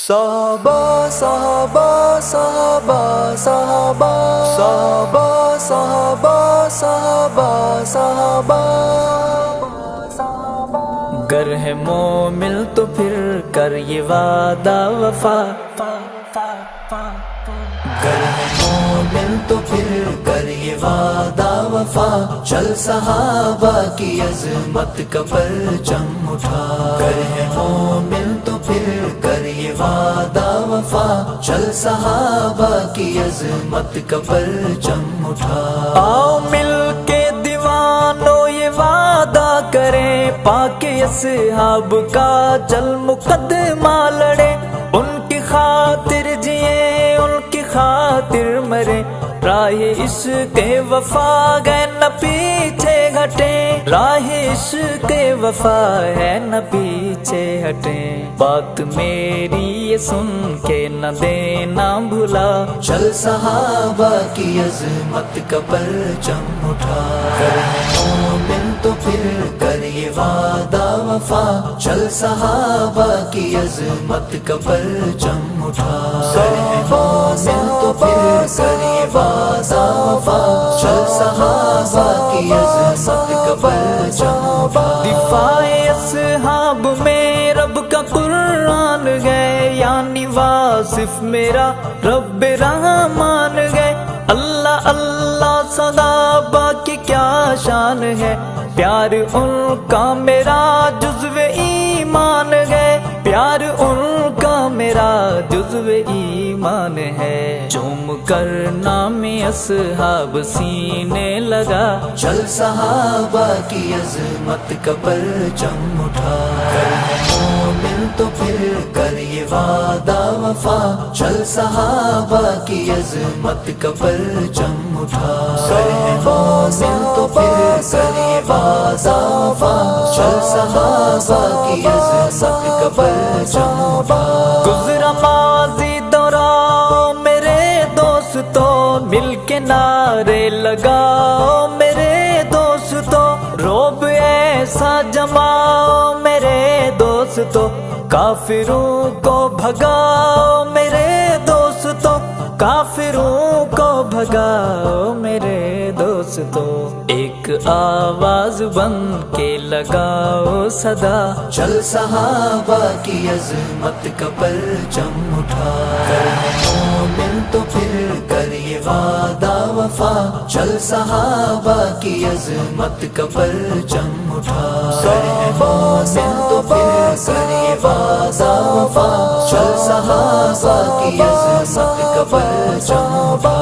صحابہ صحابہ صحابہ صحابہ صحابہ صحابہ صحابہ صحابہ گر ہے مومن تو پھر کر یہ وعدہ وفا، گر ہے مومن تو پھر کر یہ وعدہ وفا، چل صحابہ کی عظمت کا پرچم اٹھا، گر ہے مومن تو پھر کر یہ وعدہ وفا، چل صحابہ کی عظمت کا پرچم اٹھا۔ آؤ مل کے دیوانوں یہ وعدہ کریں، پاک اصحاب کا چل مقدمہ لڑے، ان کی خاطر جئیں ان کی خاطر مریں، راہ عشق وفا گئے نہ پیچھے ہٹیں، راہ عشق وفا ہے نہ پیچھے ہٹیں، بات میری یہ سن کے نہ دینا بھلا، چل صحابہ کی عظمت کا پرچم اٹھا، گر ہے مومن تو پھر کر یہ وعدہ وفا، چل صحابہ کی عظمت کا پرچم اٹھا، گر ہے مومن تو پھر کر یہ وعدہ وفا، چل صحابہ کی عظمت کا پرچم اٹھا۔ دفاع اصحاب میں رب کا قرآن گئے، یعنی واصف میرا رب رحمان گئے، اللہ اللہ صحابہ کی کیا شان ہے، پیار ان کا میرا جزو ایمان ہے، پیار ان کا میرا جزو ایمان ہے، چوم کر نام اصحاب سینے لگا، چل صحابہ کی عظمت کا پرچم اٹھا، گر ہے مومن تو پھر کر یہ وعدہ وفا، چل صحابہ کی عظمت کا پرچم اٹھا، گر ہے مومن تو پھر کر یہ وعدہ وفا، چل صحابہ کی عظمت کا پرچم اٹھا۔ گزرا ماضی دوراؤ میرے دوستو، مل کے نعرے لگاؤ میرے دوستو، روب ایسا جماؤ میرے دوستو، کافروں کو بھگاؤ میرے دوستو، کافروں کو بھگاؤ میرے دوستو، ایک آواز بن کے لگاؤ صدا، چل صحابہ کی عظمت کا پرچم اٹھا، گر ہے مومن تو پھر کر یہ وعدہ وفا، چل صحابہ کی عظمت کا پرچم اٹھا، گر ہے مومن تو پھر کر یہ وعدہ وفا، چل صحابہ کی عظمت کا پرچم اٹھا۔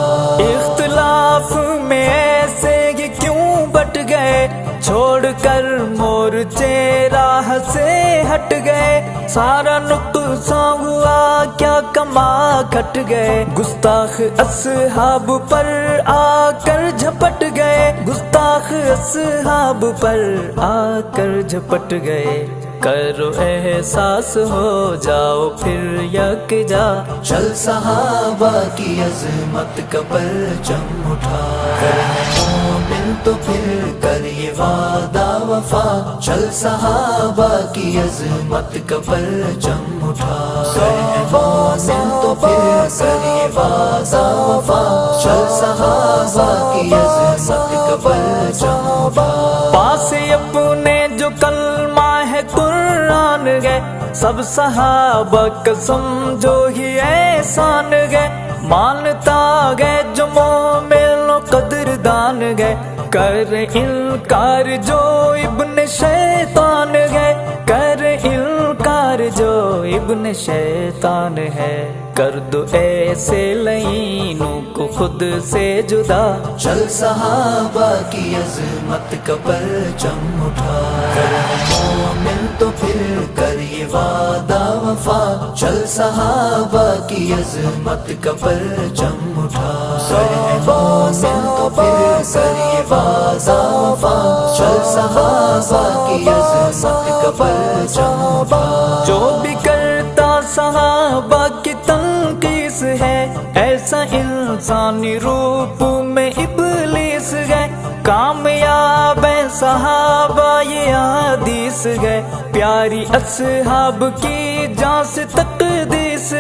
اختلاف میں ایسے ہی کیوں بٹ گئے، چھوڑ کر مورچے راہ سے ہٹ گئے، سارا نقصان ہوا کیا کما کھٹ گئے، گستاخ اصحاب پر آ کر جھپٹ گئے، گستاخ اصحاب پر آ کر جھپٹ گئے، کرو احساس ہو جاؤ پھر یکجا، چل صحابہ کی عظمت کا پرچم اٹھا، گر ہے مومن تو پھر کر یہ وعدہ وفا، چل صحابہ کی عظمت کا پرچم اٹھا، گر ہے مومن تو پھر کر یہ وعدہ وفا، چل صحابہ کی عظمت کا پرچم اٹھا۔ پاس اپنے جو کلمہ ہے قرآن گئے، سب صحابہ کا سمجھو ہی احسان گئے، مانتا گئے جو مومن و قدردان گئے، کر انکار جو ابن شیطان گئے، کر انکار جو ابن شیطان ہے، کر دو ایسے لعینوں کو خود سے جدا، چل صحابہ کی عظمت کا پرچم اٹھا، گر ہے مومن تو پھر کر یہ وعدہ وفا، چل صحابہ کی عظمت کا پرچم اٹھا، گر ہے مومن تو پھر کر یہ وعدہ وفا، چل صحابہ کی عظمت کا پرچم اٹھا۔ جو بھی کرتا صحابہ کی تنقیس ہے، ایسا انسانی روپ میں ابلیس ہے، کامیاب ہے صحابہ یہ حدیث ہے، پیاری اصحاب کی جان سے تقدیس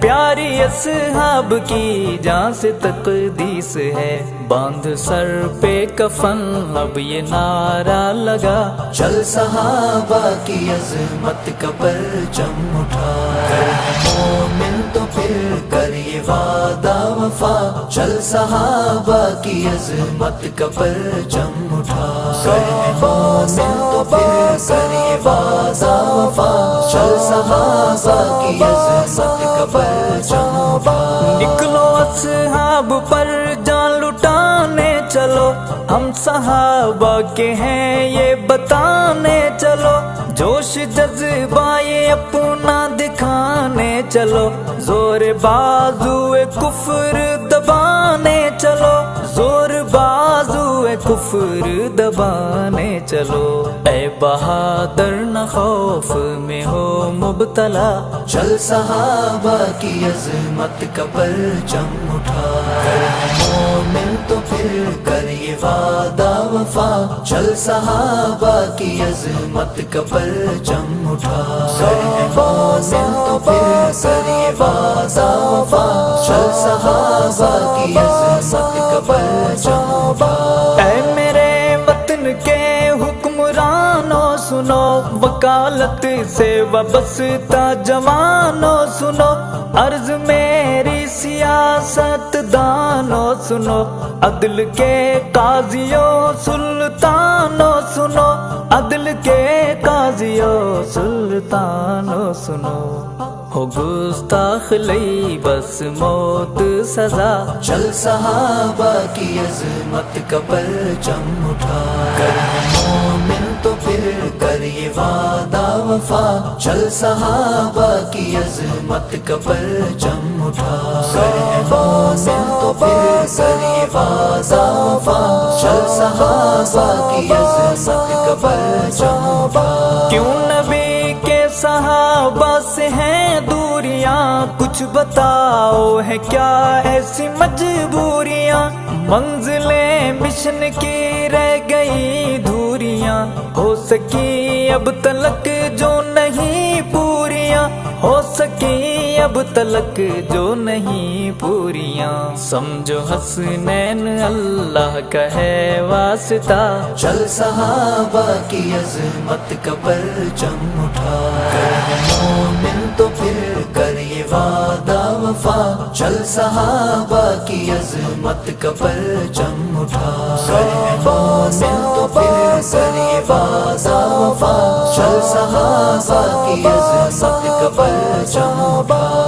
پیاری اصحاب کی جان سے تقدیس ہے، باندھ سر پہ کفن اب یہ نعرہ لگا، چل صحابہ کی عظمت کا پرچم اٹھا، کر مومن تو پھر کر یہ وعدہ وفا، چل صحابہ کی عظمت کا پرچم اٹھا، کر مومن تو پھر کر یہ وعدہ وفا، چل صحابہ کی عظمت کا پرچم اٹھا۔ نکلو اصحاب پر جان لٹانے چلو، ہم صحابہ کے ہیں یہ بتانے چلو، جوش جذبہ یہ اپنا دکھانے چلو، زور بازو کفر دبانے چلو، زور بازو کفر دبانے چلو، اے بہادر نہ خوف میں ہو مبتلا، چل صحابہ کی عظمت کا پرچم اٹھا، کر مومن تو پھر کر یہ وعدہ وفا، چل صحابہ کی عظمت کا پرچم اٹھا، کر مومن تو پھر کر یہ وعدہ وفا، چل صحابہ کی عظمت کا پرچم اٹھا۔ اے میرے وطن کے حکمرانوں سنو، وکالت سے وابستہ جوانوں سنو، عرض میری سیاست دانوں سنو، عدل کے قاضیوں سلطانوں سنو، عدل کے قاضیوں سلطانوں سنو، ہو گستاخ لئی بس موت سزا، چل صحابہ کی عظمت کا پرچم اٹھا، کر مومن تو پھر کر یہ وعدہ وفا، چل صحابہ کی عظمت کا پرچم اٹھا، کر مومن تو پھر کر یہ وعدہ وفا، چل صحابہ کی عظمت کا پرچم اٹھا۔ کیوں نبی کے صحابہ سے ہیں دوریاں، کچھ بتاؤ ہے کیا ایسی مجبوریاں، منزلیں مشن کی رہ گئی دھوریاں، ہو سکی اب تلک جو نہیں پوریاں، ہو سکی اب تلک جو نہیں پوریاں، سمجھو حسنین اللہ کا ہے واسطہ، چل صحابہ کی عظمت کا پرچم اٹھا، کر مومن تو پھر کر یہ وعدہ وفا، چل صحابہ کی عظمت کا پرچم اٹھا، کر مومن تو پھر کر یہ وعدہ وفا، چل صحابہ کی عظمت کا پرچم اٹھا۔